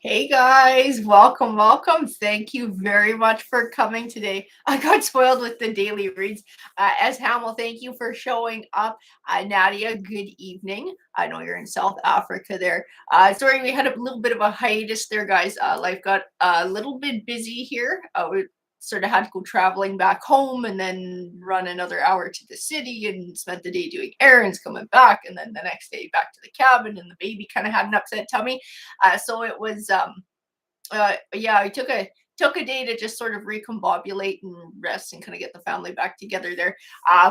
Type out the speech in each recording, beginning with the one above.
Hey guys, welcome, welcome. Thank you very much for coming today. I got spoiled with the daily reads. As Hamill, thank you for showing up. Nadia, good evening. I know you're in South Africa there. Sorry, we had a little bit of a hiatus there, guys. Life got a little bit busy here. We sort of had to go traveling back home and then run another hour to the city and spent the day doing errands, coming back, and then the next day back to the cabin. And the baby kind of had an upset tummy. So it was yeah, I took a day to just sort of recombobulate and rest and kind of get the family back together there.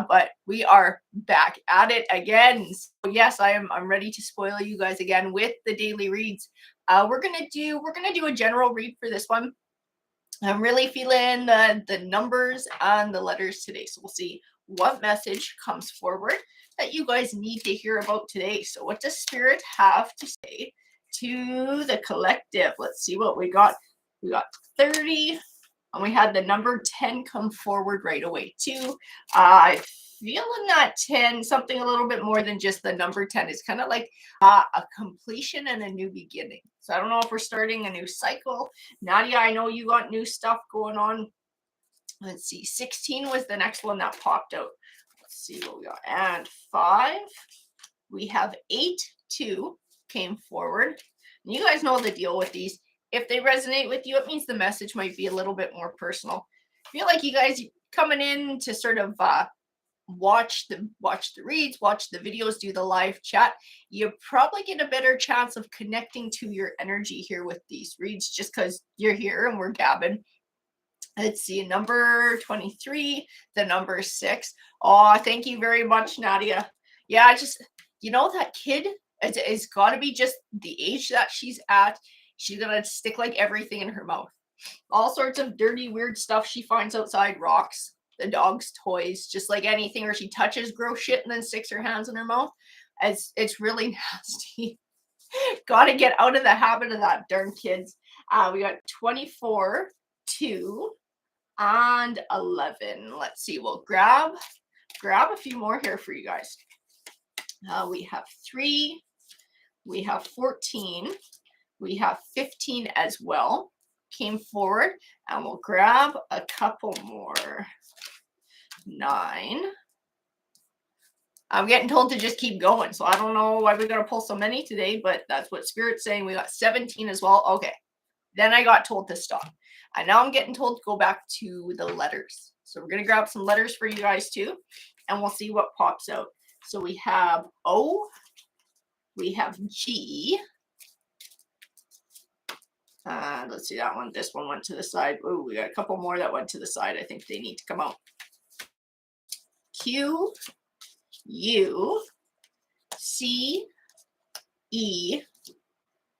But we are back at it again. So yes, I'm ready to spoil you guys again with the daily reads. We're gonna do a general read for this one. I'm really feeling the numbers and the letters today. So we'll see what message comes forward that you guys need to hear about today. So what does Spirit have to say to the collective? Let's see what we got. We got 30, and we had the number 10 come forward right away too. I feeling that 10, something a little bit more than just the number 10. It's kind of like a completion and a new beginning. So I don't know if we're starting a new cycle. Nadia, I know you got new stuff going on. Let's see, 16 was the next one that popped out. Let's see what we got. And 5, we have 8, 2 came forward. And you guys know the deal with these. If they resonate with you, it means the message might be a little bit more personal. I feel like you guys coming in to sort of watch the reads, watch the videos, do the live chat, you probably get a better chance of connecting to your energy here with these reads just because you're here and we're gabbing. Let's see, number 23, the number 6. Oh, thank you very much, Nadia. Yeah, just, that kid, it's got to be just the age that she's at. She's going to stick like everything in her mouth. All sorts of dirty, weird stuff she finds outside, rocks, the dog's toys, just like anything, or she touches gross shit and then sticks her hands in her mouth. It's really nasty. Got to get out of the habit of that, darn kids. We got 24, 2, and 11. Let's see, we'll grab a few more here for you guys. We have 3, we have 14, we have 15 as well came forward, and we'll grab a couple more. 9. I'm getting told to just keep going, so I don't know why we gotta pull so many today, but that's what Spirit's saying. We got 17 as well. Okay, then I got told to stop, and now I'm getting told to go back to the letters. So we're gonna grab some letters for you guys too, and we'll see what pops out. So we have O, we have G. Let's see that one. This one went to the side. Oh, we got a couple more that went to the side. I think they need to come out. Q, U, C, E,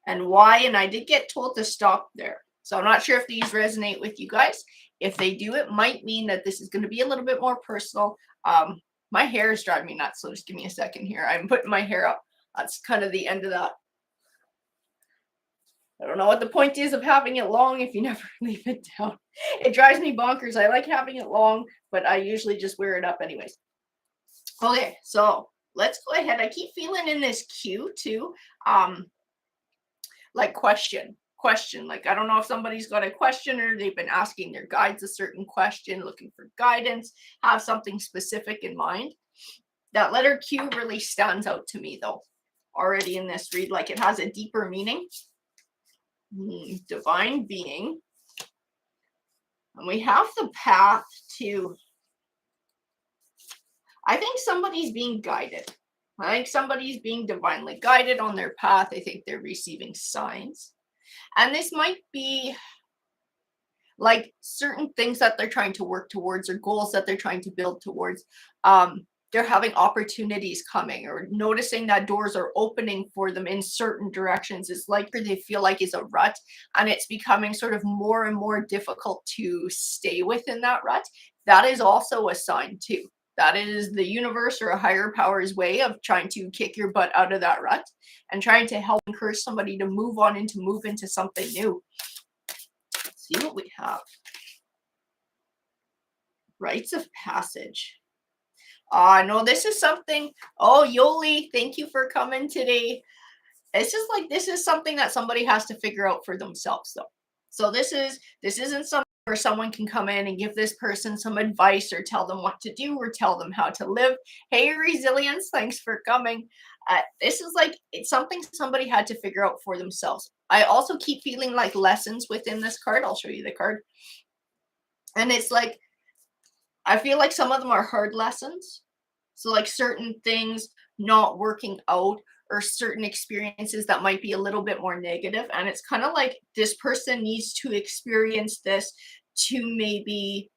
and Y, and I did get told to stop there. So I'm not sure if these resonate with you guys. If they do, it might mean that this is going to be a little bit more personal. My hair is driving me nuts, so just give me a second here. I'm putting my hair up. That's kind of the end of that. I don't know what the point is of having it long if you never leave it down. It drives me bonkers. I like having it long, but I usually just wear it up anyways. Okay, so let's go ahead. I keep feeling in this queue too, like question. Like, I don't know if somebody's got a question or they've been asking their guides a certain question, looking for guidance, have something specific in mind. That letter Q really stands out to me though, already in this read, like it has a deeper meaning. Divine being. And we have the path to, I think somebody's being guided. I think somebody's being divinely guided on their path. I think they're receiving signs. And this might be like certain things that they're trying to work towards or goals that they're trying to build towards. They're having opportunities coming or noticing that doors are opening for them in certain directions. It's like they feel like is a rut, and it's becoming sort of more and more difficult to stay within that rut. That is also a sign too. That is the universe or a higher power's way of trying to kick your butt out of that rut and trying to help encourage somebody to move on and to move into something new. Let's see what we have. Rites of Passage. No, this is something. Oh, Yoli, thank you for coming today. It's just like this is something that somebody has to figure out for themselves, though. So this isn't something where someone can come in and give this person some advice or tell them what to do or tell them how to live. Hey, resilience, thanks for coming. This is like it's something somebody had to figure out for themselves. I also keep feeling like lessons within this card. I'll show you the card. And it's like I feel like some of them are hard lessons. So, like certain things not working out or certain experiences that might be a little bit more negative. And it's kind of like this person needs to experience this to maybe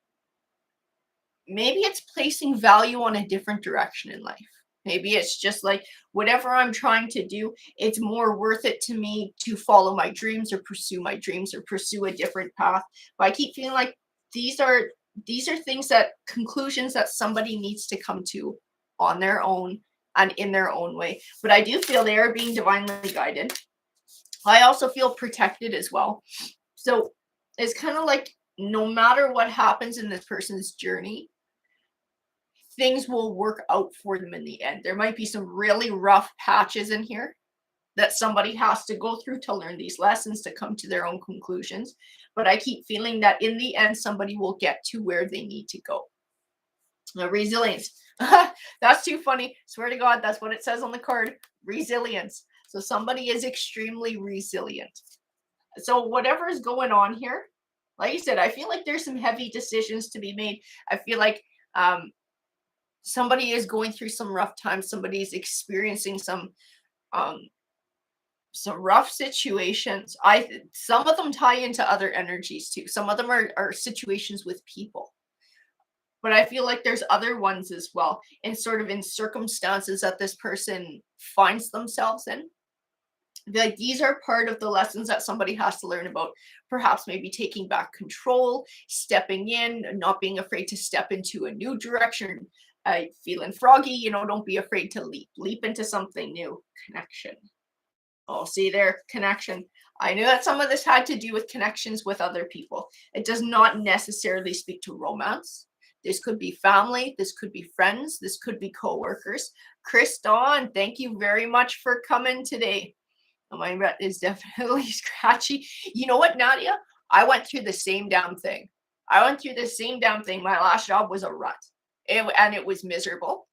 it's placing value on a different direction in life. Maybe it's just like whatever I'm trying to do, it's more worth it to me to follow my dreams or pursue a different path. But I keep feeling like these are these are things that conclusions that somebody needs to come to on their own and in their own way. But I do feel they are being divinely guided. I also feel protected as well. So it's kind of like no matter what happens in this person's journey, things will work out for them in the end. There might be some really rough patches in here that somebody has to go through to learn these lessons to come to their own conclusions. But I keep feeling that in the end, somebody will get to where they need to go. Resilience. That's too funny. Swear to God, that's what it says on the card. Resilience. So somebody is extremely resilient. So whatever is going on here, like I said, I feel like there's some heavy decisions to be made. I feel like somebody is going through some rough times. Somebody is experiencing um, some rough situations. Some of them tie into other energies too. Some of them are situations with people. But I feel like there's other ones as well, and sort of in circumstances that this person finds themselves in. Like these are part of the lessons that somebody has to learn about perhaps maybe taking back control, stepping in, not being afraid to step into a new direction, feeling froggy, don't be afraid to leap into something new. Connection. Oh, see there, connection. I knew that some of this had to do with connections with other people. It does not necessarily speak to romance. This could be family, this could be friends, this could be coworkers. Chris Dawn, thank you very much for coming today. Oh, my rut is definitely scratchy. You know what, Nadia? I went through the same damn thing. I went through the same damn thing. My last job was a rut. And it was miserable.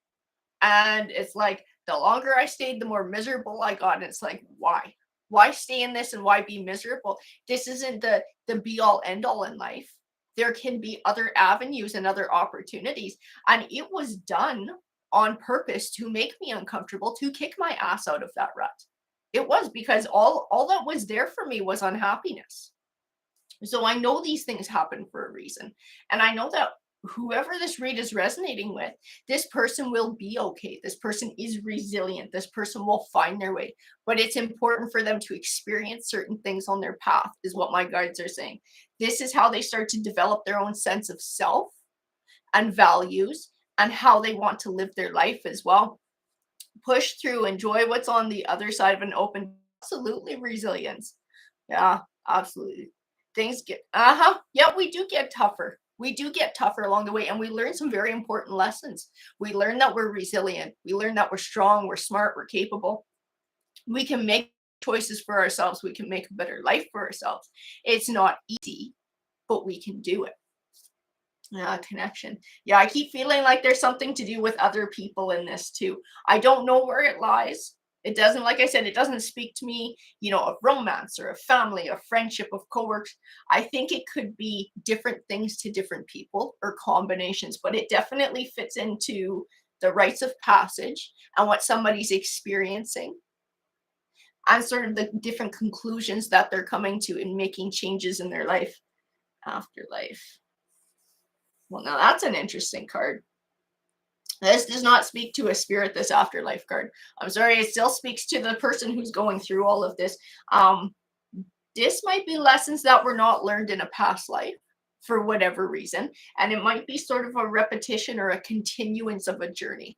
And it's like the longer I stayed, the more miserable I got. And it's like, why? Why stay in this and why be miserable? This isn't the be all end all in life. There can be other avenues and other opportunities. And it was done on purpose to make me uncomfortable, to kick my ass out of that rut. It was because all that was there for me was unhappiness. So I know these things happen for a reason. And I know that whoever this read is resonating with, this person will be okay. This person is resilient. This person will find their way. But it's important for them to experience certain things on their path, is what my guides are saying. This is how they start to develop their own sense of self and values and how they want to live their life as well. Push through, enjoy what's on the other side of an open, absolutely resilience. Yeah, absolutely. Things get, yeah, we do get tougher. We do get tougher along the way, and we learn some very important lessons. We learn that we're resilient. We learn that we're strong, we're smart, we're capable. We can make choices for ourselves. We can make a better life for ourselves. It's not easy, but we can do it. Connection. Yeah, I keep feeling like there's something to do with other people in this too. I don't know where it lies. It doesn't, like I said, it doesn't speak to me, of romance or a family, a friendship, of coworkers. I think it could be different things to different people or combinations, but it definitely fits into the rites of passage and what somebody's experiencing and sort of the different conclusions that they're coming to in making changes in their life. Afterlife. Well, now that's an interesting card. This does not speak to a spirit, this afterlife card. I'm sorry, it still speaks to the person who's going through all of this. This might be lessons that were not learned in a past life for whatever reason, and it might be sort of a repetition or a continuance of a journey.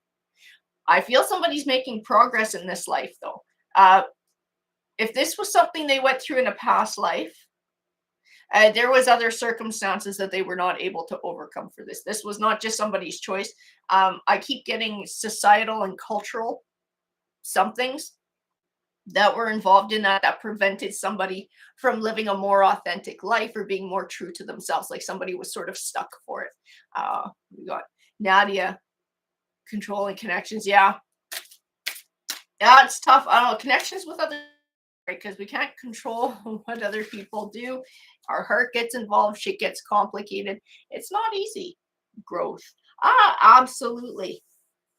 I feel somebody's making progress in this life, though. If this was something they went through in a past life, there was other circumstances that they were not able to overcome for this. This was not just somebody's choice. I keep getting societal and cultural somethings. that were involved in that prevented somebody from living a more authentic life or being more true to themselves. Like somebody was sort of stuck for it. We got Nadia, controlling connections. Yeah, yeah, it's tough. I don't know, connections with other, right? Because we can't control what other people do. Our heart gets involved, shit gets complicated. It's not easy. Growth. Absolutely.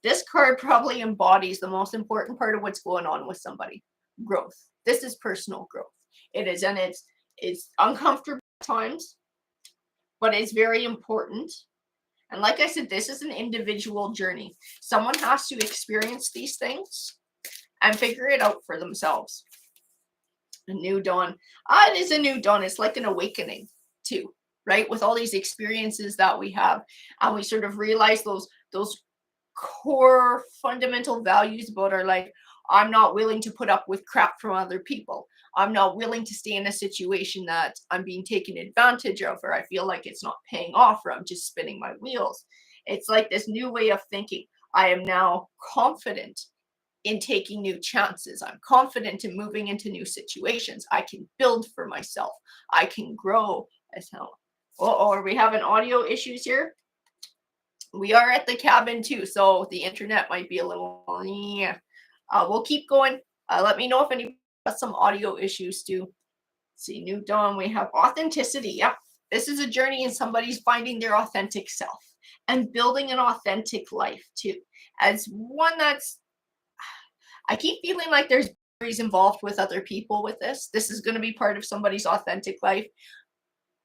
This card probably embodies the most important part of what's going on with somebody. Growth. This is personal growth. It is, and it's uncomfortable at times, but it's very important. And like I said, this is an individual journey. Someone has to experience these things and figure it out for themselves. A new dawn. It is a new dawn. It's like an awakening too, right? With all these experiences that we have, and we sort of realize those core fundamental values about our life. I'm not willing to put up with crap from other people. I'm not willing to stay in a situation that I'm being taken advantage of, or I feel like it's not paying off, or I'm just spinning my wheels. It's like this new way of thinking. I am now confident in taking new chances. I'm confident in moving into new situations. I can build for myself. I can grow as hell. Oh, are we having audio issues here? We are at the cabin too, so the internet might be a little, yeah. We'll keep going. Let me know if any has some audio issues too. Let's see, new dawn. We have authenticity. Yep, this is a journey in somebody's finding their authentic self and building an authentic life too. As one that's, I keep feeling like there's boundaries involved with other people with this. This is going to be part of somebody's authentic life.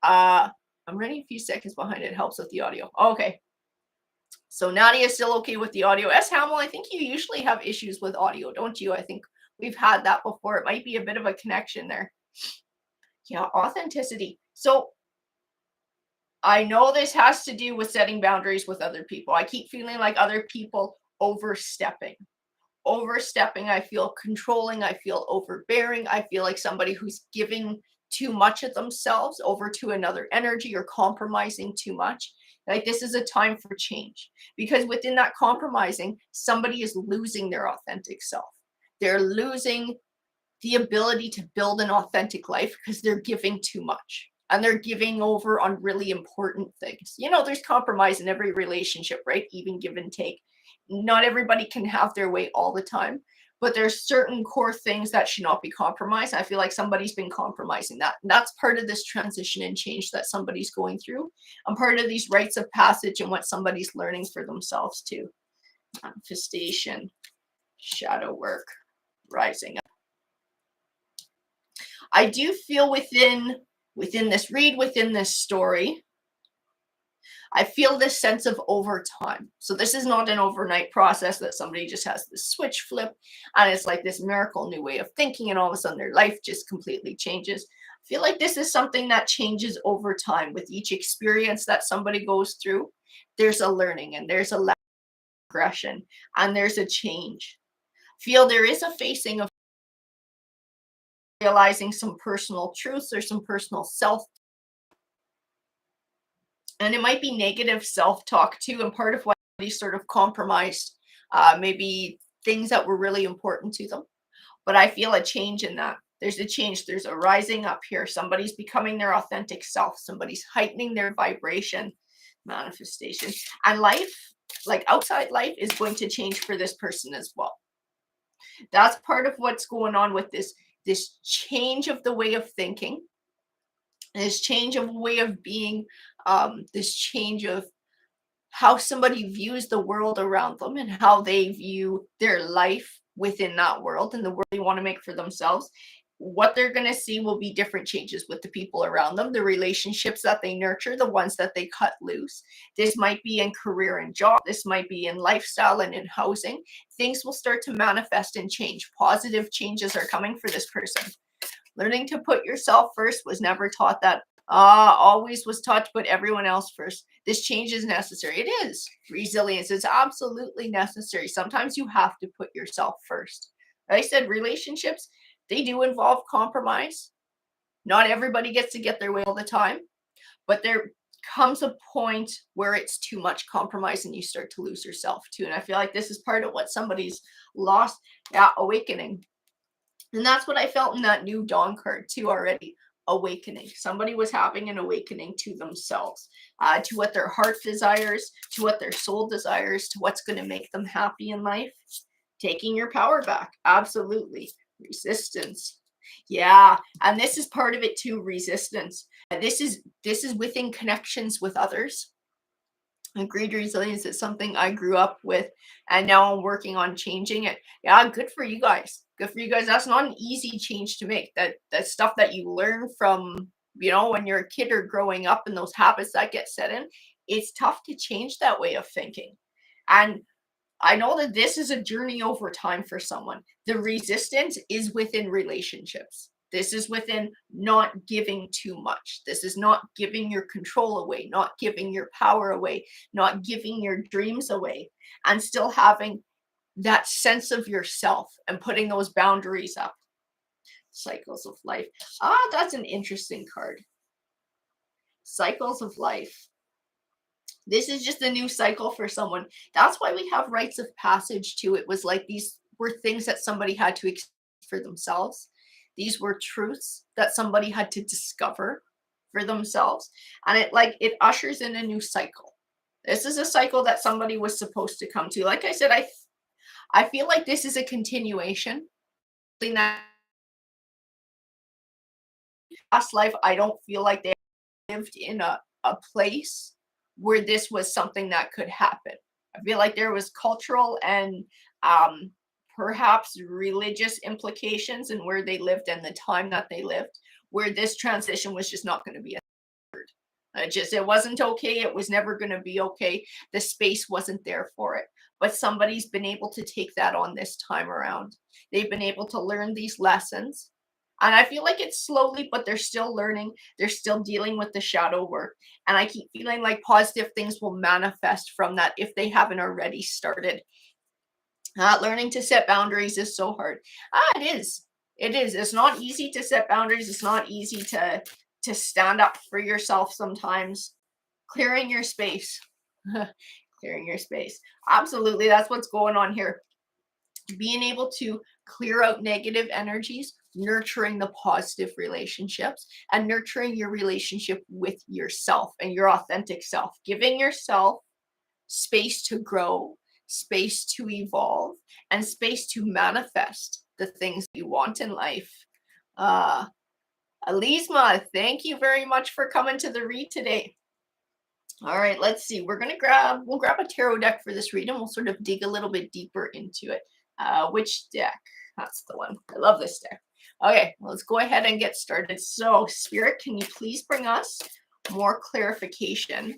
I'm running a few seconds behind. It helps with the audio. Okay. So Nadia is still okay with the audio. S. Hamill, I think you usually have issues with audio, don't you? I think we've had that before. It might be a bit of a connection there. Yeah, authenticity. So I know this has to do with setting boundaries with other people. I keep feeling like other people overstepping. Overstepping, I feel controlling, I feel overbearing, I feel like somebody who's giving too much of themselves over to another energy or compromising too much. Like this is a time for change, because within that compromising, somebody is losing their authentic self. They're losing the ability to build an authentic life because they're giving too much, and they're giving over on really important things. You know, there's compromise in every relationship, right? Even give and take. Not everybody can have their way all the time, but there's certain core things that should not be compromised. I feel like somebody's been compromising that. And that's part of this transition and change that somebody's going through. And part of these rites of passage and what somebody's learning for themselves too. Manifestation, shadow work, rising up. I do feel within this read, within this story, I feel this sense of overtime. So this is not an overnight process that somebody just has this switch flip and it's like this miracle new way of thinking and all of a sudden their life just completely changes. I feel like this is something that changes over time with each experience that somebody goes through. There's a learning and there's a progression and there's a change. Feel there is a facing of realizing some personal truths or some personal self, and it might be negative self-talk too, and part of why they sort of compromised maybe things that were really important to them. But I feel a change in that. There's a change. There's a rising up here. Somebody's becoming their authentic self. Somebody's heightening their vibration. Manifestation. And life, like outside life, is going to change for this person as well. That's part of what's going on with this change of the way of thinking, this change of way of being, this change of how somebody views the world around them and how they view their life within that world and the world they want to make for themselves. What they're going to see will be different changes with the people around them, the relationships that they nurture, the ones that they cut loose. This might be in career and job. This might be in lifestyle and in housing. Things will start to manifest and change. Positive changes are coming for this person. Learning to put yourself first was never taught that. Always was taught to put everyone else first. This change is necessary. It is. Resilience is absolutely necessary. Sometimes you have to put yourself first. Like I said, relationships, they do involve compromise. Not everybody gets to get their way all the time, but there comes a point where it's too much compromise and you start to lose yourself too. And I feel like this is part of what somebody's lost. Yeah, awakening. And that's what I felt in that new dawn card too already. Awakening. Somebody was having an awakening to themselves, to what their heart desires, to what their soul desires, to what's going to make them happy in life. Taking your power back. Absolutely. Resistance. Yeah, and this is part of it too, resistance. This is within connections with others. And greed resilience is something I grew up with, and now I'm working on changing it. Yeah, good for you guys. Good for you guys. That's not an easy change to make. That stuff that you learn from, when you're a kid or growing up, and those habits that get set in. It's tough to change that way of thinking. And I know that this is a journey over time for someone. The resistance is within relationships. This is within not giving too much. This is not giving your control away, not giving your power away, not giving your dreams away, and still having that sense of yourself and putting those boundaries up. Cycles of life. That's an interesting card. Cycles of life. This is just a new cycle for someone. That's why we have rites of passage too. It was like these were things that somebody had to experience for themselves. These were truths that somebody had to discover for themselves. And it ushers in a new cycle. This is a cycle that somebody was supposed to come to. Like I said, I feel like this is a continuation. Something that past life, I don't feel like they lived in a place where this was something that could happen. I feel like there was cultural and um, perhaps religious implications in where they lived and the time that they lived, where this transition was just not going to be occurred. It wasn't okay. It was never going to be okay. The space wasn't there for it. But somebody's been able to take that on this time around. They've been able to learn these lessons. And I feel like it's slowly, but they're still learning. They're still dealing with the shadow work. And I keep feeling like positive things will manifest from that if they haven't already started. Learning to set boundaries is so hard. It is. It is. It's not easy to set boundaries. It's not easy to stand up for yourself sometimes. Clearing your space. Clearing your space. Absolutely. That's what's going on here. Being able to clear out negative energies, nurturing the positive relationships, and nurturing your relationship with yourself and your authentic self. Giving yourself space to grow, space to evolve, and space to manifest the things you want in life. Uh, Alisma, thank you very much for coming to the read today. All right, let's see. We'll grab a tarot deck for this read and we'll sort of dig a little bit deeper into it. Which deck? That's the one. I love this deck. Okay, let's go ahead and get started. So, Spirit, can you please bring us more clarification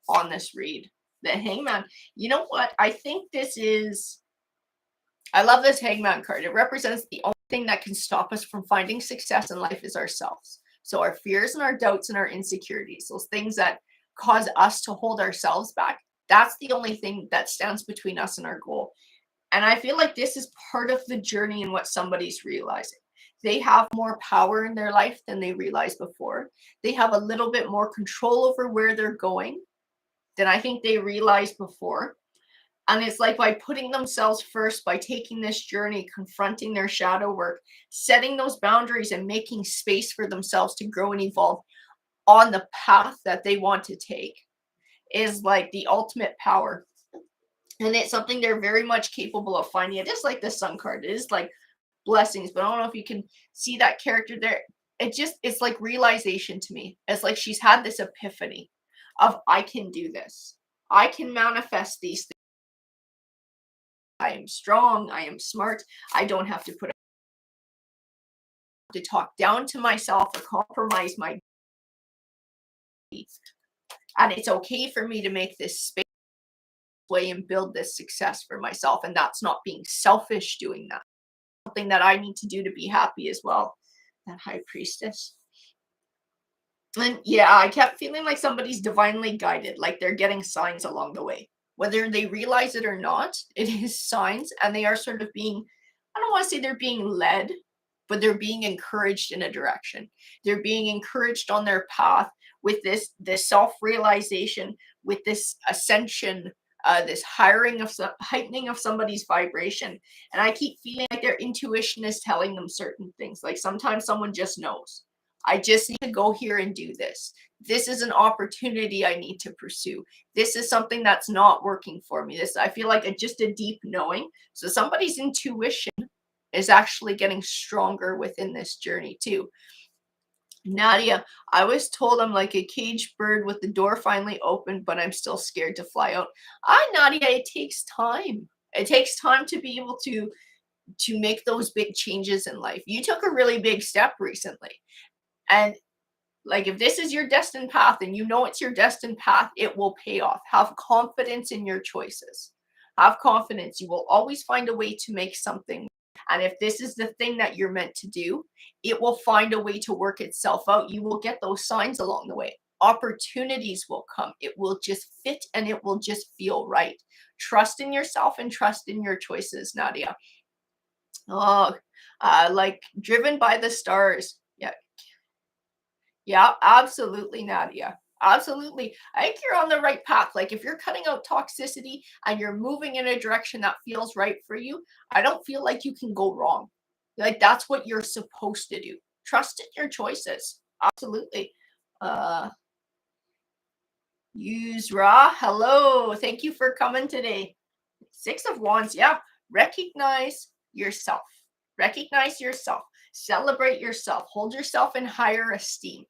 on this read? The Hangman. You know what? I love this Hangman card. It represents the only thing that can stop us from finding success in life is ourselves. So our fears and our doubts and our insecurities, those things that cause us to hold ourselves back, that's the only thing that stands between us and our goal. And I feel like this is part of the journey in what somebody's realizing. They have more power in their life than they realized before. They have a little bit more control over where they're going than I think they realized before. And it's like by putting themselves first, by taking this journey, confronting their shadow work, setting those boundaries and making space for themselves to grow and evolve on the path that they want to take is like the ultimate power. And it's something they're very much capable of finding. It is like the Sun card. It is like blessings, but I don't know if you can see that character there. It's like realization to me. It's like she's had this epiphany of I can do this. I can manifest these things. I am strong. I am smart. I don't have to talk down to myself or compromise my needs. And it's okay for me to make this space way and build this success for myself. And that's not being selfish doing that. Something that I need to do to be happy as well. That High Priestess. And yeah, I kept feeling like somebody's divinely guided, like they're getting signs along the way. Whether they realize it or not, it is signs, and they are sort of being, I don't want to say they're being led, but they're being encouraged in a direction. They're being encouraged on their path with this self-realization, with this ascension, this heightening of somebody's vibration. And I keep feeling like their intuition is telling them certain things. Like sometimes someone just knows. I just need to go here and do this. This is an opportunity I need to pursue. This is something that's not working for me. This, I feel like, just a deep knowing. So somebody's intuition is actually getting stronger within this journey too. Nadia, I was told I'm like a caged bird with the door finally open, but I'm still scared to fly out. Nadia, it takes time. It takes time to be able to make those big changes in life. You took a really big step recently. And like, if this is your destined path and you know it's your destined path, it will pay off. Have confidence in your choices. Have confidence. You will always find a way to make something. And if this is the thing that you're meant to do, it will find a way to work itself out. You will get those signs along the way. Opportunities will come. It will just fit and it will just feel right. Trust in yourself and trust in your choices, Nadia. Oh, like driven by the stars. Yeah. Yeah, absolutely, Nadia. Absolutely. I think you're on the right path. Like if you're cutting out toxicity and you're moving in a direction that feels right for you, I don't feel like you can go wrong. Like that's what you're supposed to do. Trust in your choices. Absolutely. Uh Use Ra. Hello. Thank you for coming today. Six of Wands. Yeah. Recognize yourself. Recognize yourself. Celebrate yourself. Hold yourself in higher esteem.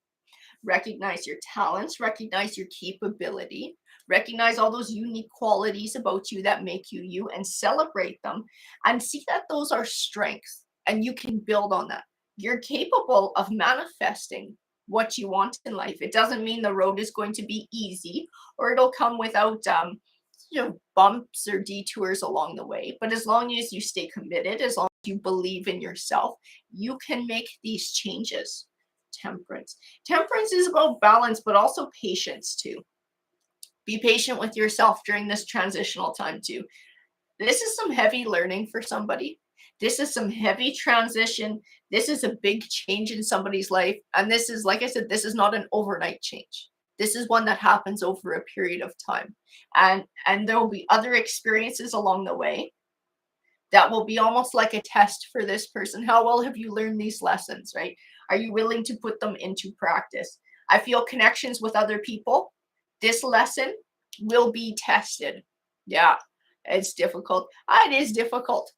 Recognize your talents, recognize your capability, recognize all those unique qualities about you that make you you, and celebrate them, and see that those are strengths and you can build on that. You're capable of manifesting what you want in life. It doesn't mean the road is going to be easy or it'll come without bumps or detours along the way, but as long as you stay committed, as long as you believe in yourself, you can make these changes. Temperance. Temperance is about balance, but also patience too. Be patient with yourself during this transitional time too. This is some heavy learning for somebody. This is some heavy transition. This is a big change in somebody's life. And this is, like I said, this is not an overnight change. This is one that happens over a period of time. And there will be other experiences along the way that will be almost like a test for this person. How well have you learned these lessons, right? Are you willing to put them into practice? I feel connections with other people. This lesson will be tested. Yeah, it's difficult. It is difficult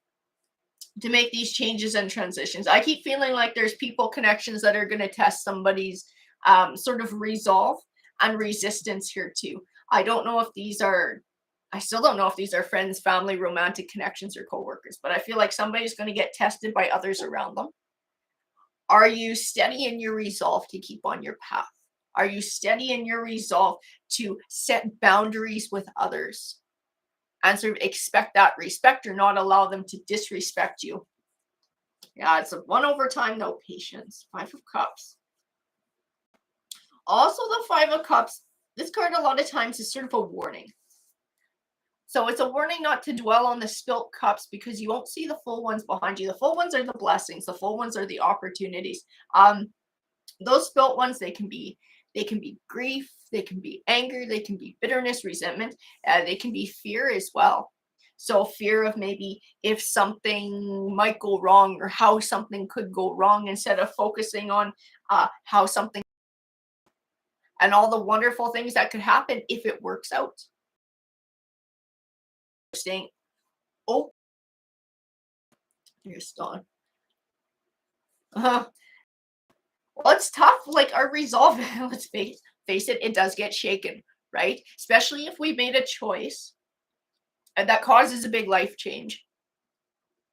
to make these changes and transitions. I keep feeling like there's people connections that are going to test somebody's sort of resolve and resistance here too. I don't know if these are I still don't know if these are friends, family, romantic connections, or coworkers, but I feel like somebody's going to get tested by others around them. Are you steady in your resolve to keep on your path? Are you steady in your resolve to set boundaries with others and sort of expect that respect or not allow them to disrespect you? Yeah, it's a one over time, though. Patience. Five of Cups. Also, the Five of Cups, this card a lot of times is sort of a warning. So it's a warning not to dwell on the spilt cups because you won't see the full ones behind you. The full ones are the blessings. The full ones are the opportunities. Those spilt ones, they can be grief, they can be anger, they can be bitterness, resentment. They can be fear as well. So fear of maybe if something might go wrong or how something could go wrong instead of focusing on how something and all the wonderful things that could happen if it works out. Staying open. You're still. Well, it's tough. Like our resolve, let's face it, it does get shaken, right? Especially if we made a choice and that causes a big life change.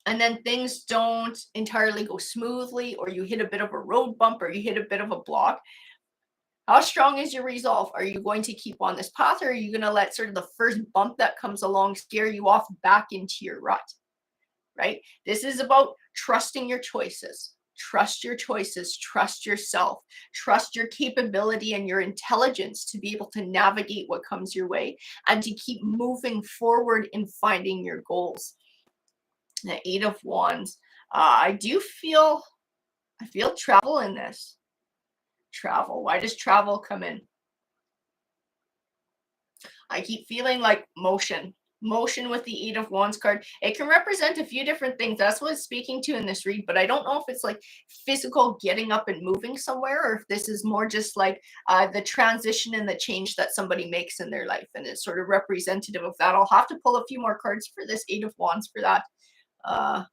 And then things don't entirely go smoothly, or you hit a bit of a road bump, or you hit a bit of a block. How strong is your resolve? Are you going to keep on this path, or are you going to let sort of the first bump that comes along scare you off back into your rut? Right? This is about trusting your choices. Trust your choices, trust yourself, trust your capability and your intelligence to be able to navigate what comes your way and to keep moving forward in finding your goals. The Eight of Wands. I feel travel in this. Travel. Why does travel come in? I keep feeling like motion with the Eight of Wands card. It can represent a few different things. That's what it's speaking to in this read, but I don't know if it's like physical getting up and moving somewhere, or if this is more just like the transition and the change that somebody makes in their life, and it's sort of representative of that. I'll have to pull a few more cards for this Eight of Wands for that. Uh,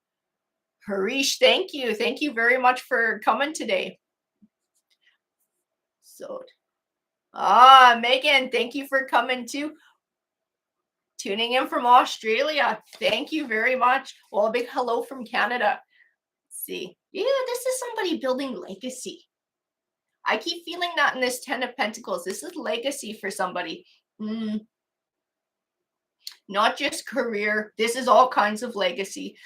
Harish, thank you. Thank you very much for coming today. So, Megan, thank you for coming too. Tuning in from Australia. Thank you very much. Well, a big hello from Canada. Let's see. Yeah, this is somebody building legacy. I keep feeling that in this Ten of Pentacles. This is legacy for somebody. Not just career. This is all kinds of legacy.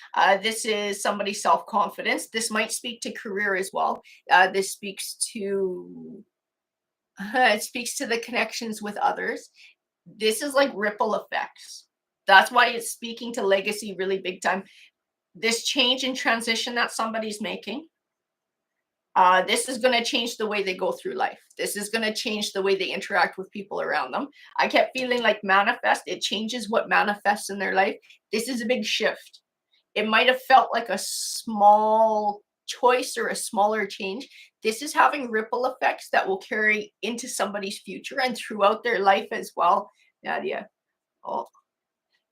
This is somebody's self-confidence. This might speak to career as well. This speaks to it speaks to the connections with others. This is like ripple effects. That's why it's speaking to legacy really big time. This change and transition that somebody's making, this is going to change the way they go through life. This is going to change the way they interact with people around them. I kept feeling like manifest. It changes what manifests in their life. This is a big shift. It might have felt like a small choice or a smaller change. This is having ripple effects that will carry into somebody's future and throughout their life as well. Nadia, oh,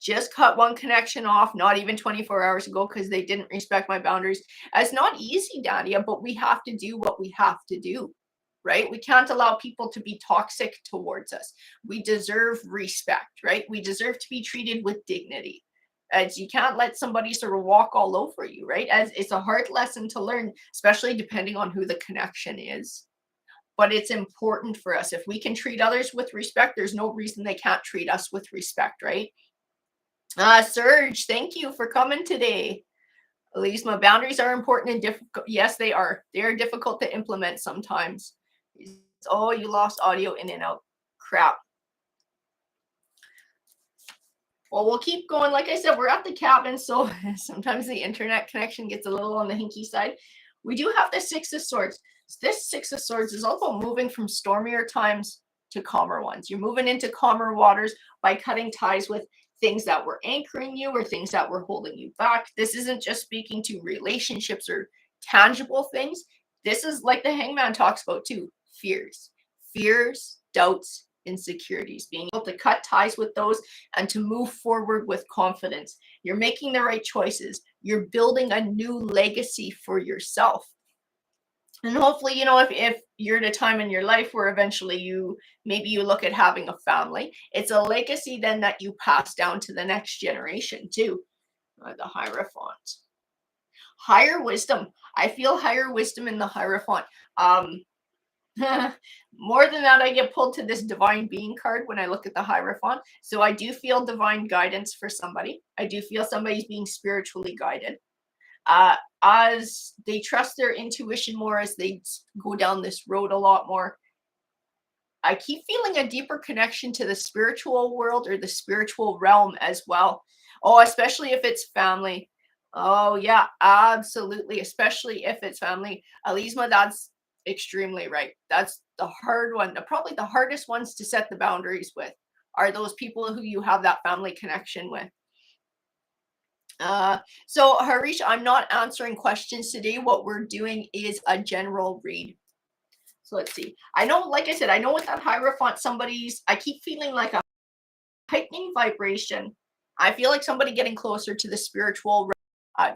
just cut one connection off, not even 24 hours ago, because they didn't respect my boundaries. It's not easy, Nadia, but we have to do what we have to do, right? We can't allow people to be toxic towards us. We deserve respect, right? We deserve to be treated with dignity. As you can't let somebody sort of walk all over you, right? As it's a hard lesson to learn, especially depending on who the connection is. But it's important for us. If we can treat others with respect, there's no reason they can't treat us with respect, right? Serge, thank you for coming today. Elise, my boundaries are important and difficult. Yes, they are. They are difficult to implement sometimes. Oh, you lost audio in and out. Crap. Well, we'll keep going. Like I said, we're at the cabin, so sometimes the internet connection gets a little on the hinky side. We do have the Six of Swords. This Six of Swords is also moving from stormier times to calmer ones. You're moving into calmer waters by cutting ties with things that were anchoring you or things that were holding you back. This isn't just speaking to relationships or tangible things. This is like the Hangman talks about too. Fears, doubts, insecurities, being able to cut ties with those and to move forward with confidence. You're making the right choices. You're building a new legacy for yourself. And hopefully, if you're at a time in your life where eventually you look at having a family, it's a legacy then that you pass down to the next generation too. The Hierophant. Higher wisdom. I feel higher wisdom in the Hierophant. More than that, I get pulled to this divine being card when I look at the Hierophant. So I do feel divine guidance for somebody. I do feel somebody's being spiritually guided. As they trust their intuition more, as they go down this road a lot more, I keep feeling a deeper connection to the spiritual world or the spiritual realm as well. Oh, especially if it's family. Oh, yeah, absolutely. Especially if it's family. Alisma, that's extremely right. That's the hard one. Probably the hardest ones to set the boundaries with are those people who you have that family connection with. So Harish, I'm not answering questions today. What we're doing is a general read. So let's see. I know, like I said, I know with that Hierophant, I keep feeling like a heightening vibration. I feel like somebody getting closer to the spiritual,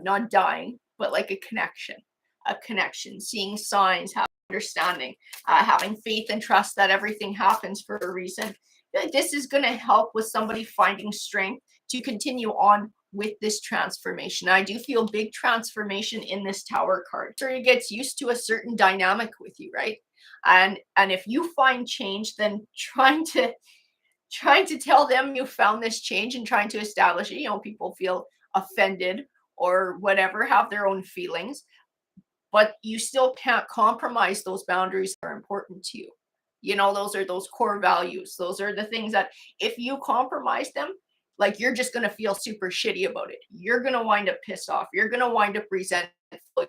not dying, but like a connection, seeing signs, having understanding, having faith and trust that everything happens for a reason. I feel like this is going to help with somebody finding strength to continue on with this transformation. I do feel big transformation in this Tower card. So it gets used to a certain dynamic with you, right? And if you find change, then trying to tell them you found this change and trying to establish it, people feel offended or whatever, have their own feelings, but you still can't compromise those boundaries that are important to you. Those are those core values. Those are the things that if you compromise them, like, you're just going to feel super shitty about it. You're going to wind up pissed off. You're going to wind up resent.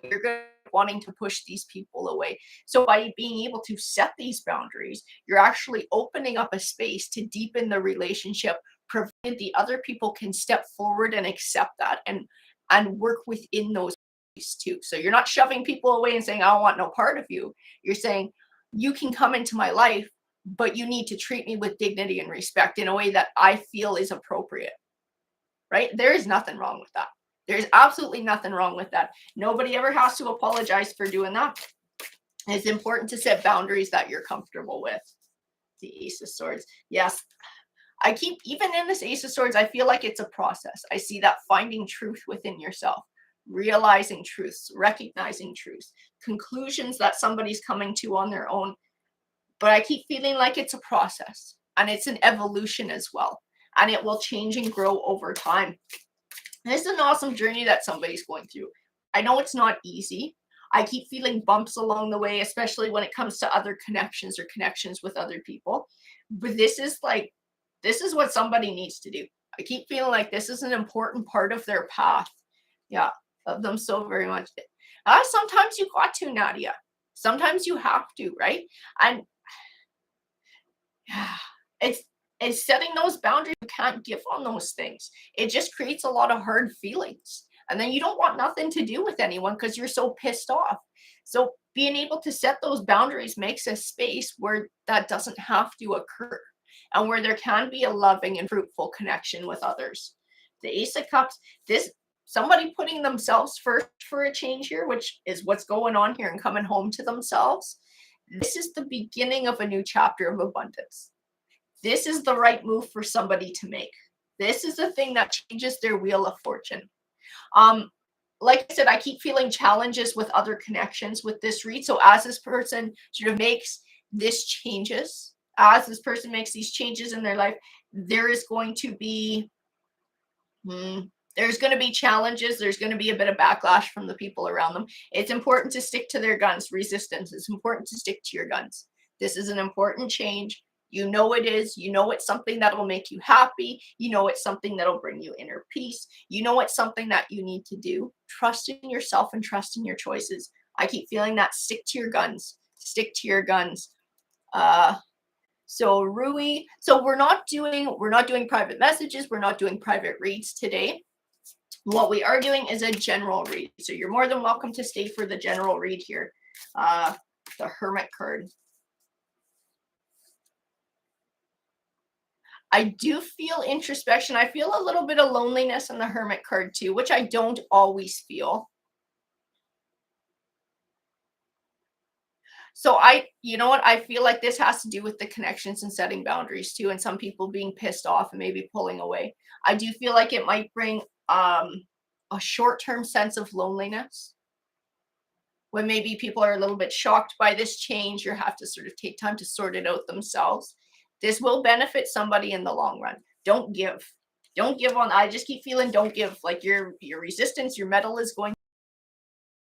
you're going wanting to push these people away. So by being able to set these boundaries, you're actually opening up a space to deepen the relationship, provided the other people can step forward and accept that and work within those too. So you're not shoving people away and saying, I don't want no part of you. You're saying, you can come into my life, but you need to treat me with dignity and respect in a way that I feel is appropriate. Right? There is nothing wrong with that. There's absolutely nothing wrong with that. Nobody ever has to apologize for doing that. It's important to set boundaries that you're comfortable with. The Ace of Swords. Yes. I keep, even in this Ace of Swords, I feel like it's a process. I see that finding truth within yourself, realizing truths, recognizing truths, conclusions that somebody's coming to on their own. But I keep feeling like it's a process and it's an evolution as well. And it will change and grow over time. This is an awesome journey that somebody's going through. I know it's not easy. I keep feeling bumps along the way, especially when it comes to other connections or connections with other people. But this is what somebody needs to do. I keep feeling like this is an important part of their path. Yeah, love them so very much. Sometimes you got to, Nadia. Sometimes you have to, right? And it's setting those boundaries. You can't give on those things. It just creates a lot of hard feelings. And then you don't want nothing to do with anyone because you're so pissed off. So being able to set those boundaries makes a space where that doesn't have to occur and where there can be a loving and fruitful connection with others. The Ace of Cups, this somebody putting themselves first for a change here, which is what's going on here and coming home to themselves. This is the beginning of a new chapter of abundance. This is the right move for somebody to make. This is the thing that changes their wheel of fortune. Like I said, I keep feeling challenges with other connections with this read. So as this person sort of makes this changes, as this person makes these changes in their life, there is going to be there's going to be challenges. There's going to be a bit of backlash from the people around them. It's important to stick to their guns. Resistance. It's important to stick to your guns. This is an important change. You know it is. You know it's something that will make you happy. You know it's something that will bring you inner peace. You know it's something that you need to do. Trust in yourself and trust in your choices. I keep feeling that. Stick to your guns. Stick to your guns. So Rui, so we're not doing private messages. We're not doing private reads today. What we are doing is a general read. So you're more than welcome to stay for the general read here. The Hermit card. I do feel introspection. I feel a little bit of loneliness in the Hermit card too, which I don't always feel. So you know what? I feel like this has to do with the connections and setting boundaries too, and some people being pissed off and maybe pulling away. I do feel like it might bring a short-term sense of loneliness when maybe people are a little bit shocked by this change or have to sort of take time to sort it out themselves. This will benefit somebody in the long run. Don't give. Don't give on. I just keep feeling don't give. Like your resistance, your metal is going.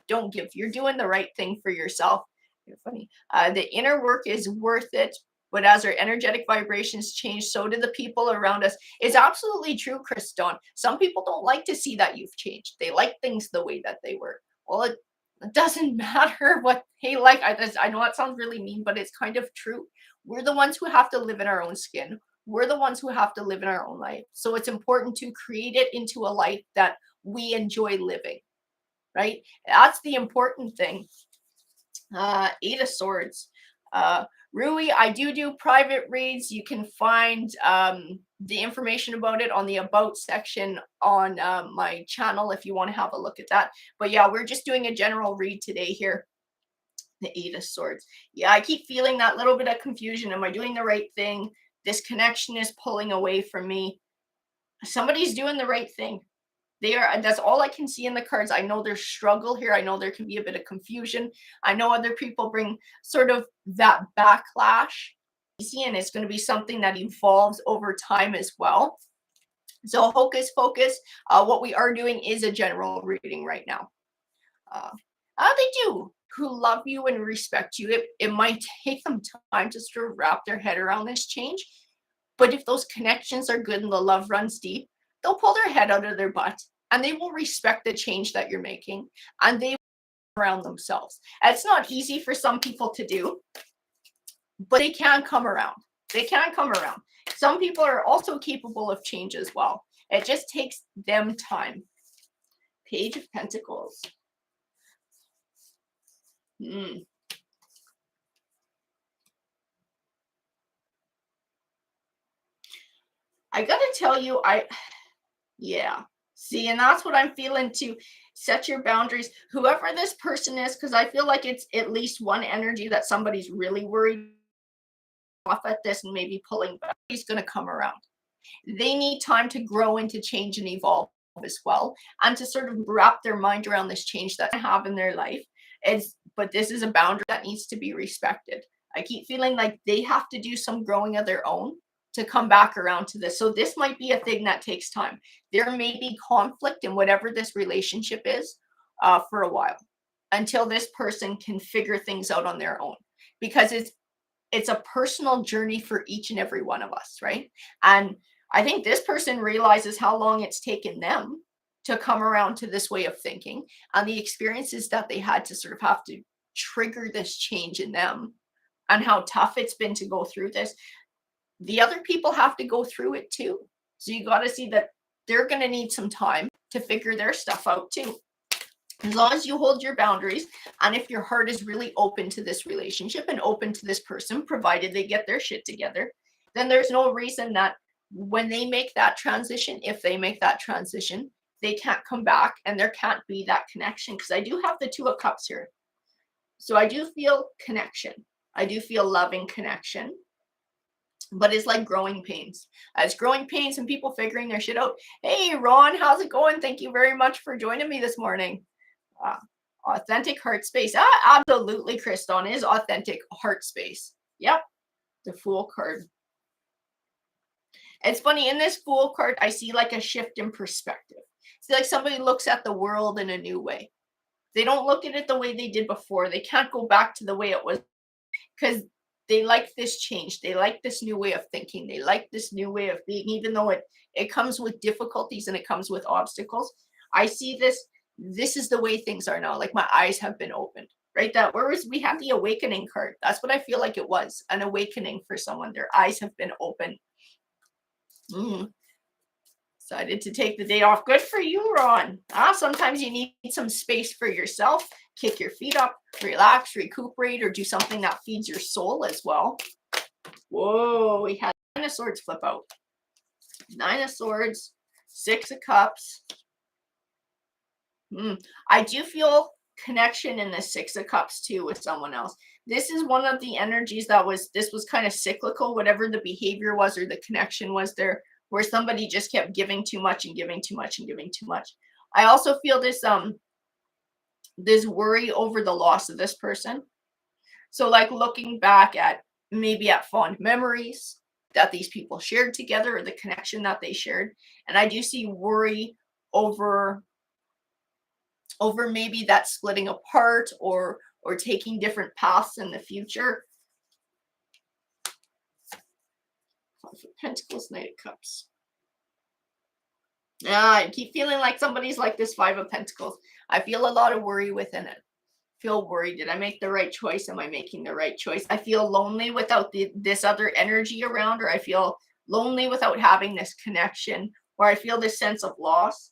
Don't give. You're doing the right thing for yourself. You're funny. The inner work is worth it. But as our energetic vibrations change, so do the people around us. It's absolutely true, Chris Dawn. Some people don't like to see that you've changed. They like things the way that they were. Well, it doesn't matter what they like. I know that sounds really mean, but it's kind of true. We're the ones who have to live in our own skin. We're the ones who have to live in our own life. So it's important to create it into a life that we enjoy living, right? That's the important thing. Eight of Swords. Rui, I do private reads. You can find the information about it on the About section on my channel if you want to have a look at that. But yeah, we're just doing a general read today here. The Eight of Swords. Yeah, I keep feeling that little bit of confusion. Am I doing the right thing? This connection is pulling away from me. Somebody's doing the right thing. That's all I can see in the cards. I know there's struggle here. I know there can be a bit of confusion. I know other people bring sort of that backlash, and it's going to be something that evolves over time as well. So hocus pocus, what we are doing is a general reading right now. They do who love you and respect you. It might take them time to sort of wrap their head around this change, but if those connections are good and the love runs deep, they'll pull their head out of their butt and they will respect the change that you're making, and they around themselves. It's not easy for some people to do, but they can come around. They can come around. Some people are also capable of change as well. It just takes them time. Page of Pentacles. I gotta tell you, yeah. See, and that's what I'm feeling too. Set your boundaries. Whoever this person is, because I feel like it's at least one energy that somebody's really worried off at this and maybe pulling back. He's going to come around. They need time to grow and to change and evolve as well, and to sort of wrap their mind around this change that they have in their life. But this is a boundary that needs to be respected. I keep feeling like they have to do some growing of their own to come back around to this. So this might be a thing that takes time. There may be conflict in whatever this relationship is for a while, until this person can figure things out on their own, because it's a personal journey for each and every one of us, right? And I think this person realizes how long it's taken them to come around to this way of thinking, and the experiences that they had to sort of have to trigger this change in them, and how tough it's been to go through this. The other people have to go through it too. So you got to see that they're going to need some time to figure their stuff out too. As long as you hold your boundaries, and if your heart is really open to this relationship and open to this person, provided they get their shit together, then there's no reason that when they make that transition, if they make that transition, they can't come back and there can't be that connection. Because I do have the Two of Cups here. So I do feel connection. I do feel loving connection. But it's like growing pains. It's growing pains and people figuring their shit out. Hey, Ron, how's it going? Thank you very much for joining me this morning. Authentic heart space. Absolutely, Kriston is authentic heart space. Yep, the Fool card. It's funny, in this Fool card, I see like a shift in perspective. It's like somebody looks at the world in a new way. They don't look at it the way they did before. They can't go back to the way it was, because they like this change. They like this new way of thinking. They like this new way of being, even though it comes with difficulties and it comes with obstacles. I see this is the way things are now. Like my eyes have been opened, right? That whereas we have the awakening card, that's what I feel like it was, an awakening for someone. Their eyes have been opened. Decided to take the day off. Good for you, Ron. Sometimes you need some space for yourself. Kick your feet up, relax, recuperate, or do something that feeds your soul as well. Whoa, we had Nine of Swords flip out. Nine of Swords, Six of Cups. I do feel connection in the Six of Cups too with someone else. This is one of the energies this was kind of cyclical, whatever the behavior was or the connection was there, where somebody just kept giving too much and giving too much and giving too much. I also feel this worry over the loss of this person. So like looking back at maybe at fond memories that these people shared together, or the connection that they shared. And I do see worry over maybe that splitting apart or taking different paths in the future. Pentacles, Knight of Cups. I keep feeling like somebody's like this Five of Pentacles. I feel a lot of worry within it. Feel worried. Did I make the right choice? Am I making the right choice? I feel lonely without this other energy around, or I feel lonely without having this connection, or I feel this sense of loss.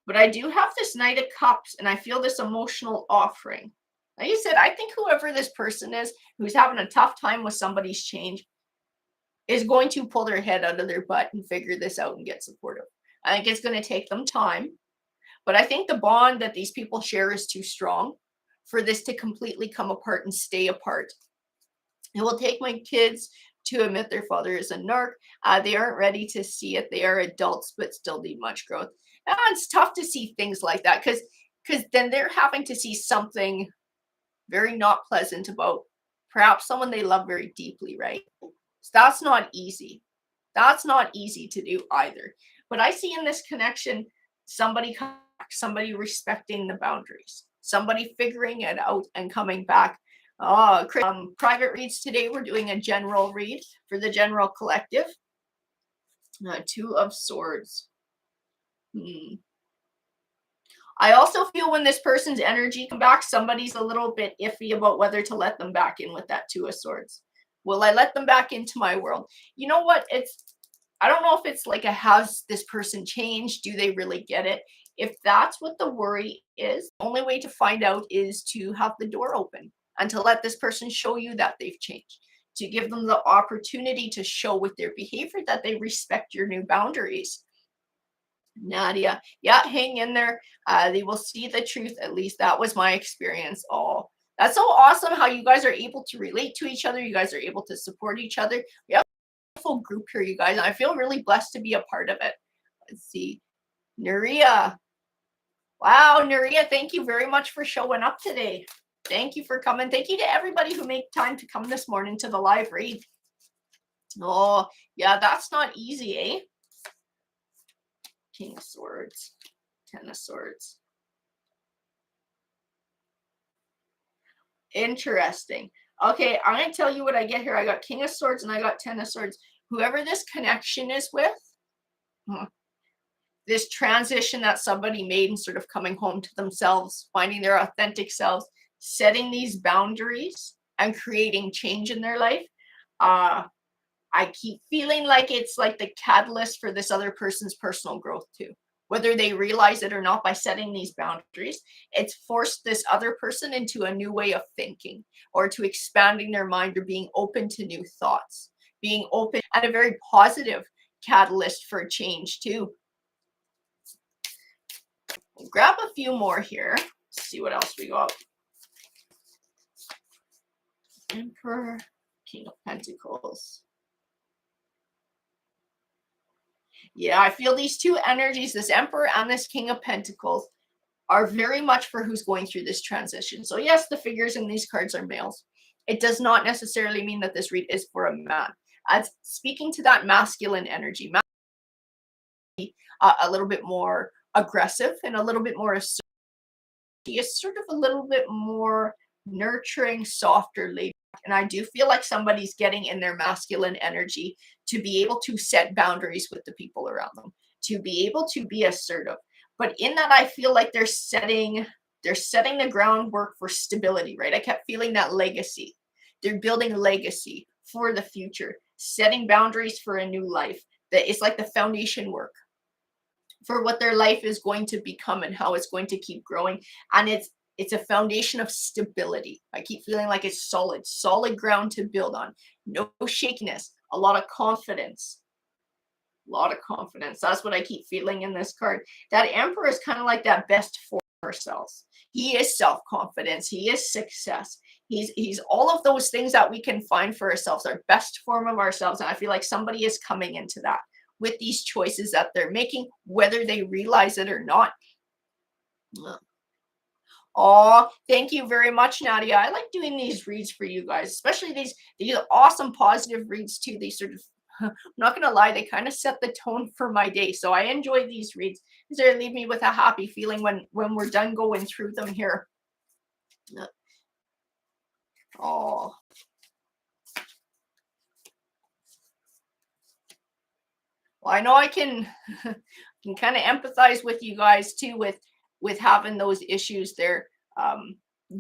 But I do have this Knight of Cups, and I feel this emotional offering. Like I said, I think whoever this person is who's having a tough time with somebody's change is going to pull their head out of their butt and figure this out and get supportive. I think it's going to take them time. But I think the bond that these people share is too strong for this to completely come apart and stay apart. It will take my kids to admit their father is a narc. They aren't ready to see it. They are adults, but still need much growth. And it's tough to see things like that because then they're having to see something very not pleasant about perhaps someone they love very deeply, right? So that's not easy. That's not easy to do either. But I see in this connection somebody respecting the boundaries, somebody figuring it out and coming back. Private reads today. We're doing a general read for the general collective. Two of Swords. I also feel when this person's energy come back, somebody's a little bit iffy about whether to let them back in with that Two of Swords. Will I let them back into my world? You know what? I don't know if it's like a has this person changed? Do they really get it? If that's what the worry is, the only way to find out is to have the door open and to let this person show you that they've changed. To give them the opportunity to show with their behavior that they respect your new boundaries. Nadia, yeah, hang in there. They will see the truth. At least that was my experience. Oh, that's so awesome how you guys are able to relate to each other. You guys are able to support each other. We have a full group here, you guys. I feel really blessed to be a part of it. Let's see. Nuria. Wow, Nuria, thank you very much for showing up today. Thank you for coming. Thank you to everybody who made time to come this morning to the live read. Oh, yeah, that's not easy, eh? King of Swords, Ten of Swords. Interesting. Okay, I'm going to tell you what I get here. I got King of Swords and I got Ten of Swords. Whoever this connection is with, this transition that somebody made and sort of coming home to themselves, finding their authentic selves, setting these boundaries and creating change in their life. I keep feeling like it's like the catalyst for this other person's personal growth too. Whether they realize it or not, by setting these boundaries, it's forced this other person into a new way of thinking or to expanding their mind or being open to new thoughts, being open and a very positive catalyst for change too. We'll grab a few more here. Let's see what else we got. Emperor, King of Pentacles. Yeah, I feel these two energies, this Emperor and this King of Pentacles, are very much for who's going through this transition. So yes, the figures in these cards are males. It does not necessarily mean that this read is for a man. As speaking to that masculine energy, a little bit more aggressive and a little bit more assertive. He is sort of a little bit more nurturing, softer, laid back. And I do feel like somebody's getting in their masculine energy to be able to set boundaries with the people around them, to be able to be assertive. But in that, I feel like they're setting the groundwork for stability, right? I kept feeling that legacy. They're building legacy for the future, setting boundaries for a new life. That it's like the foundation work for what their life is going to become and how it's going to keep growing. And it's a foundation of stability. I keep feeling like it's solid ground to build on. No shakiness, a lot of confidence. A lot of confidence. That's what I keep feeling in this card. That Emperor is kind of like that best for ourselves. He is self-confidence. He is success. He's all of those things that we can find for ourselves, our best form of ourselves. And I feel like somebody is coming into that with these choices that they're making, whether they realize it or not. Oh, thank you very much, Nadia. I like doing these reads for you guys, especially these awesome positive reads too. They sort of, I'm not gonna lie, they kind of set the tone for my day. So I enjoy these reads because they leave me with a happy feeling when we're done going through them here. Oh. Well, I know I can can kind of empathize with you guys too with having those issues there,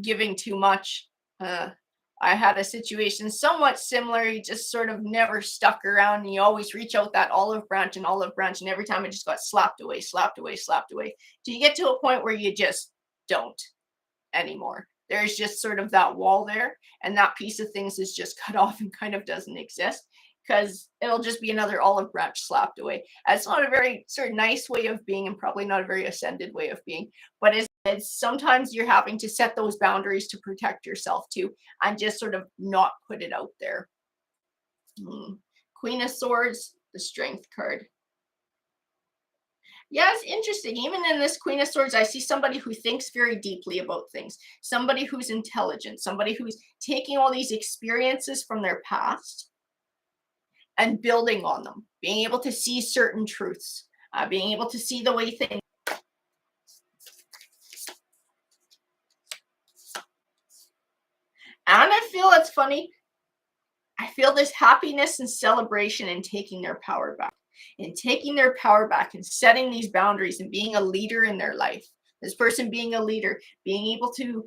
giving too much. I had a situation somewhat similar. You just sort of never stuck around. And you always reach out that olive branch, and every time it just got slapped away, slapped away, slapped away. Do you get to a point where you just don't anymore? There's just sort of that wall there, and that piece of things is just cut off and kind of doesn't exist because it'll just be another olive branch slapped away. It's not a very sort of nice way of being and probably not a very ascended way of being, but it's sometimes you're having to set those boundaries to protect yourself too and just sort of not put it out there. Queen of Swords, the Strength card. Yeah, it's interesting. Even in this Queen of Swords, I see somebody who thinks very deeply about things, somebody who's intelligent, somebody who's taking all these experiences from their past and building on them, being able to see certain truths, being able to see the way things. And I feel it's funny. I feel this happiness and celebration in taking their power back, and setting these boundaries and being a leader in their life. This person being a leader, being able to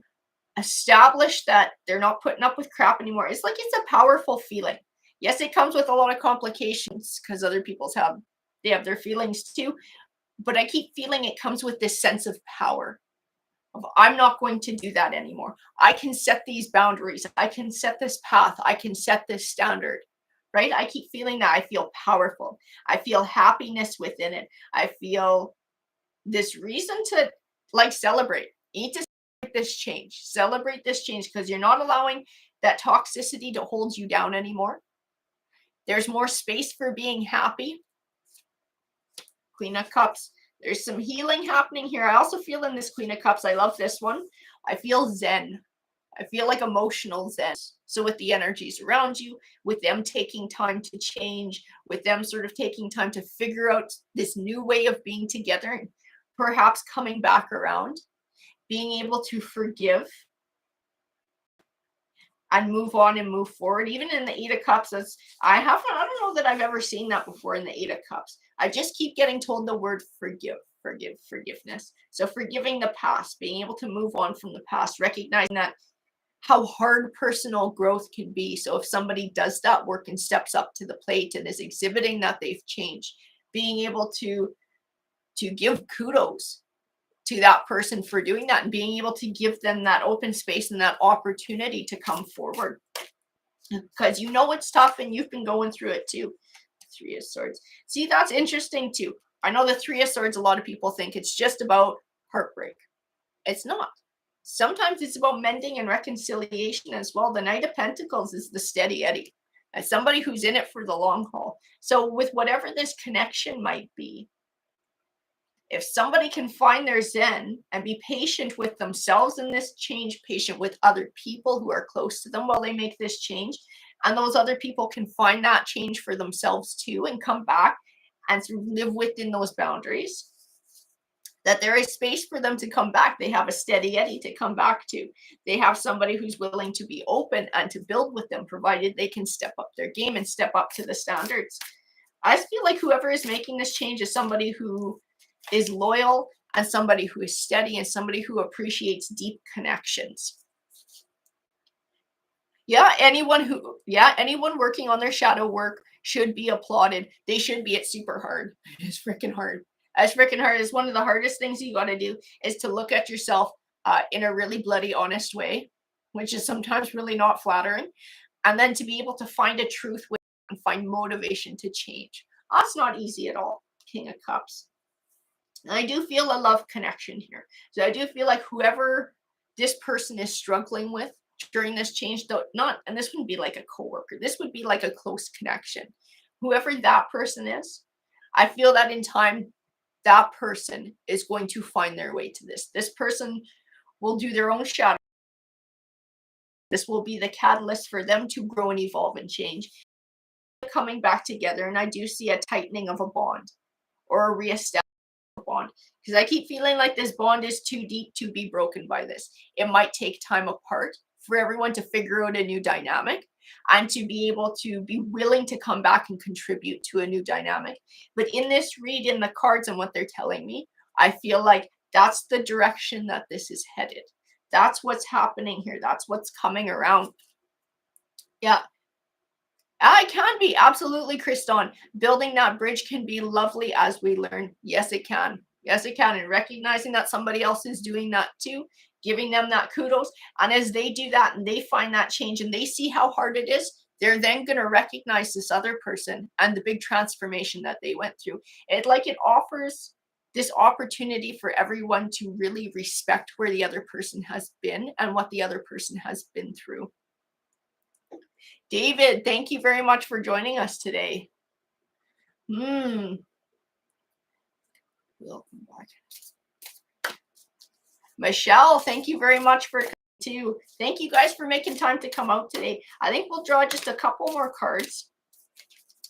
establish that they're not putting up with crap anymore. It's like it's a powerful feeling. Yes, it comes with a lot of complications because other people's have their feelings too. But I keep feeling it comes with this sense of power of I'm not going to do that anymore. I can set these boundaries. I can set this path. I can set this standard. Right? I keep feeling that I feel powerful. I feel happiness within it. I feel this reason to like celebrate. You need to celebrate this change. Celebrate this change because you're not allowing that toxicity to hold you down anymore. There's more space for being happy. Queen of Cups. There's some healing happening here. I also feel in this Queen of Cups, I love this one. I feel zen. I feel like emotional zen. So with the energies around you, with them taking time to change, with them sort of taking time to figure out this new way of being together, and perhaps coming back around, being able to forgive and move on and move forward. Even in the Eight of Cups, I don't know that I've ever seen that before in the Eight of Cups. I just keep getting told the word forgiveness. So forgiving the past, being able to move on from the past, recognizing that how hard personal growth can be. So if somebody does that work and steps up to the plate and is exhibiting that they've changed, being able to give kudos to that person for doing that and being able to give them that open space and that opportunity to come forward because you know it's tough and you've been going through it too. Three of Swords. See, that's interesting too. I know the Three of Swords, a lot of people think it's just about heartbreak. It's not. Sometimes it's about mending and reconciliation as well. The Knight of Pentacles is the steady Eddie, as somebody who's in it for the long haul. So with whatever this connection might be, if somebody can find their zen and be patient with themselves in this change, patient with other people who are close to them while they make this change, and those other people can find that change for themselves too and come back and sort of live within those boundaries, that there is space for them to come back. They have a steady Eddie to come back to. They have somebody who's willing to be open and to build with them, provided they can step up their game and step up to the standards. I feel like whoever is making this change is somebody who is loyal and somebody who is steady and somebody who appreciates deep connections. Anyone working on their shadow work should be applauded. They should be. It's super hard. It's freaking hard. It's freaking hard. It's one of the hardest things you got to do is to look at yourself in a really bloody honest way, which is sometimes really not flattering, and then to be able to find a truth with and find motivation to change. That's not easy at all. King of Cups. And I do feel a love connection here. So I do feel like whoever this person is struggling with during this change, though not, and this wouldn't be like a coworker, this would be like a close connection. Whoever that person is, I feel that in time, that person is going to find their way to this. This person will do their own shadow. This will be the catalyst for them to grow and evolve and change. Coming back together, and I do see a tightening of a bond or a reestablishment bond, because I keep feeling like this bond is too deep to be broken by this. It might take time apart for everyone to figure out a new dynamic and to be able to be willing to come back and contribute to a new dynamic. But in this read, in the cards and what they're telling me, I feel like that's the direction that this is headed. That's what's happening here. That's what's coming around. Yeah. I can be, absolutely, Kriston. Building that bridge can be lovely as we learn. Yes, it can. Yes, it can. And recognizing that somebody else is doing that too, giving them that kudos. And as they do that and they find that change and they see how hard it is, they're then going to recognize this other person and the big transformation that they went through. It offers this opportunity for everyone to really respect where the other person has been and what the other person has been through. David, thank you very much for joining us today. Welcome back. Michelle, thank you very much for coming too. Thank you guys for making time to come out today. I think we'll draw just a couple more cards.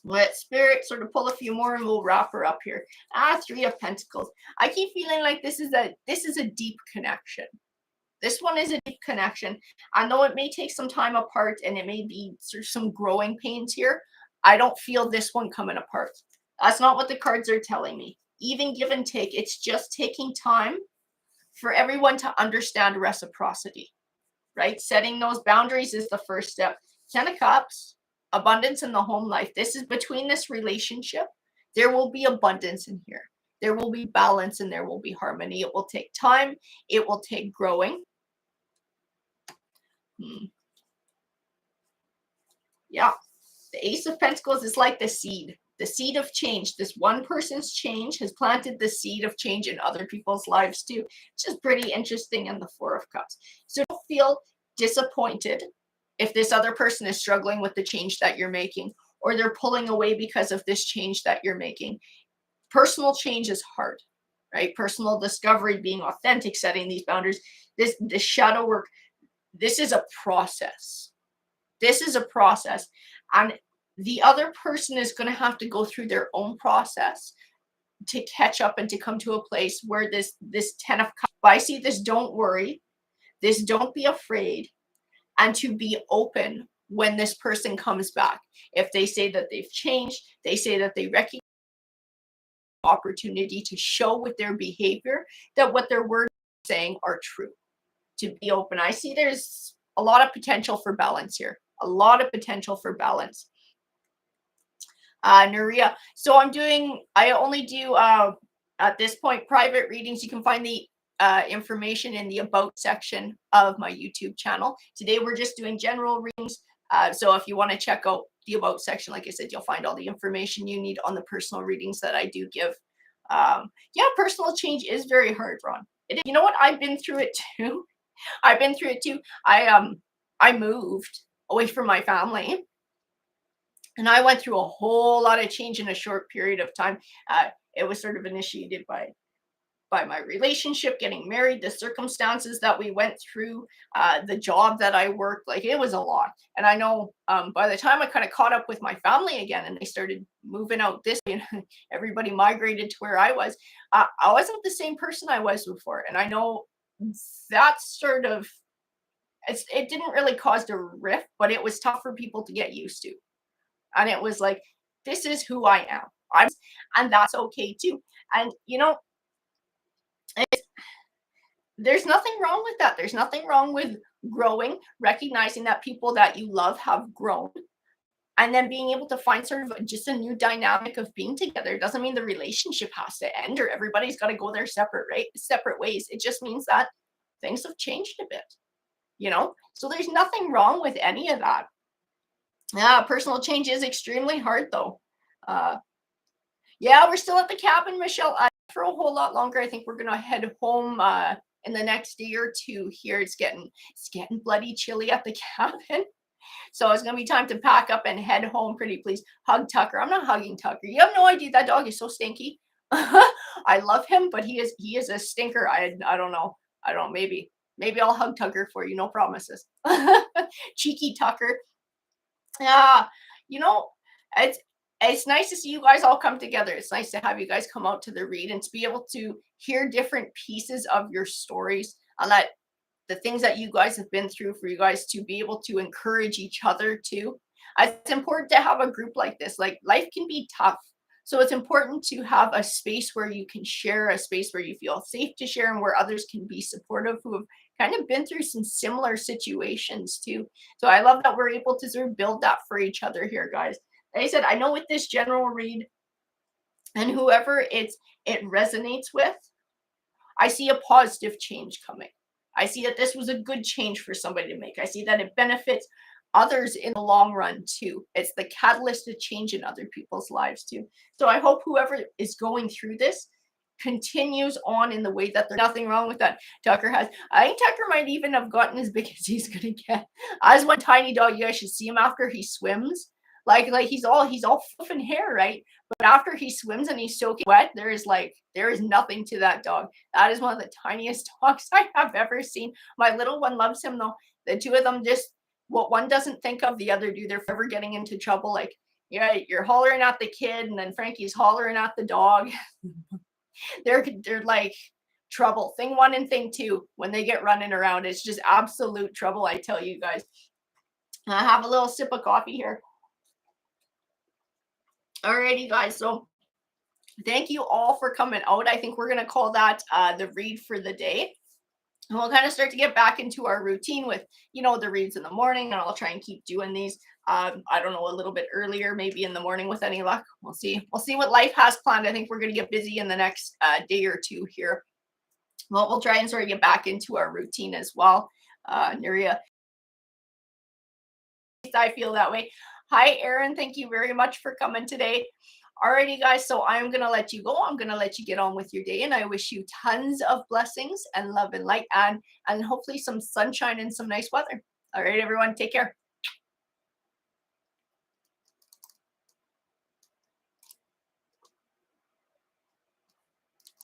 Let Spirit sort of pull a few more and we'll wrap her up here. Three of Pentacles. I keep feeling like this is a deep connection. This one is a deep connection. I know it may take some time apart and it may be sort of some growing pains here. I don't feel this one coming apart. That's not what the cards are telling me. Even give and take, it's just taking time for everyone to understand reciprocity, right? Setting those boundaries is the first step. 10 of Cups, abundance in the home life. This is between this relationship. There will be abundance in here. There will be balance and there will be harmony. It will take time. It will take growing. Yeah. The Ace of Pentacles is like the seed of change. This one person's change has planted the seed of change in other people's lives too, which is pretty interesting. And the Four of Cups. So don't feel disappointed if this other person is struggling with the change that you're making, or they're pulling away because of this change that you're making. Personal change is hard, right? Personal discovery, being authentic, setting these boundaries. This shadow work, this is a process. This is a process. And the other person is going to have to go through their own process to catch up and to come to a place where this 10 of Cups, I see this don't worry, this don't be afraid, and to be open when this person comes back. If they say that they've changed, they say that they recognize opportunity to show with their behavior that what their words are saying are true. To be open. I see there's a lot of potential for balance here. A lot of potential for balance. Nuria. So I only do at this point private readings. You can find the information in the about section of my YouTube channel. Today we're just doing general readings. So if you want to check out the about section, like I said, you'll find all the information you need on the personal readings that I do give. Yeah, personal change is very hard, Ron. You know what? I've been through it too. I've been through it too. I moved away from my family, and I went through a whole lot of change in a short period of time. It was sort of initiated by my relationship, getting married, the circumstances that we went through, the job that I worked. Like, it was a lot. And I know by the time I kind of caught up with my family again and they started moving out this way, and everybody migrated to where I was, I wasn't the same person I was before. And I know that's sort of, it didn't really cause a rift, but it was tough for people to get used to. And it was like, this is who I am. And that's okay too. And there's nothing wrong with that. There's nothing wrong with growing, recognizing that people that you love have grown, and then being able to find sort of just a new dynamic of being together. It doesn't mean the relationship has to end or everybody's got to go their separate ways. It just means that things have changed a bit, So there's nothing wrong with any of that. Personal change is extremely hard though. Yeah, we're still at the cabin, Michelle. For a whole lot longer. I think we're gonna head home in the next day or two here. It's getting bloody chilly at the cabin. So it's gonna be time to pack up and head home. Pretty please hug Tucker. I'm not hugging Tucker. You have no idea, that dog is so stinky. I love him, but he is a stinker. I don't know. Maybe I'll hug Tucker for you. No promises. Cheeky Tucker. Yeah, it's nice to see you guys all come together. It's nice to have you guys come out to the read and to be able to hear different pieces of your stories, and that the things that you guys have been through, for you guys to be able to encourage each other too. It's important to have a group like this. Like, life can be tough. So it's important to have a space where you can share, a space where you feel safe to share, and where others can be supportive, who have kind of been through some similar situations too. So I love that we're able to sort of build that for each other here, guys. Like I said, I know with this general read and whoever it resonates with, I see a positive change coming. I see that this was a good change for somebody to make. I see that it benefits others in the long run too. It's the catalyst to change in other people's lives too. So I hope whoever is going through this continues on in the way that there's nothing wrong with that. Tucker has, I think Tucker might even have gotten as big as he's gonna get. As one tiny dog, you guys should see him after he swims. Like he's all fluff and hair, right? But after he swims and he's soaking wet, there is nothing to that dog. That is one of the tiniest dogs I have ever seen. My little one loves him though. The two of them, just what one doesn't think of, the other do. They're forever getting into trouble. Like, yeah, you're hollering at the kid, and then Frankie's hollering at the dog. they're like trouble. Thing one and thing two, when they get running around, it's just absolute trouble, I tell you guys. I have a little sip of coffee here. Alrighty, guys. So thank you all for coming out. I think we're going to call that the read for the day. And we'll kind of start to get back into our routine with, the reads in the morning, and I'll try and keep doing these. I don't know, a little bit earlier, maybe in the morning with any luck. We'll see. We'll see what life has planned. I think we're going to get busy in the next day or two here. Well, we'll try and sort of get back into our routine as well. Nuria, I feel that way. Hi, Aaron. Thank you very much for coming today. Alrighty, guys. So I'm going to let you go. I'm going to let you get on with your day. And I wish you tons of blessings and love and light and hopefully some sunshine and some nice weather. All right, everyone. Take care.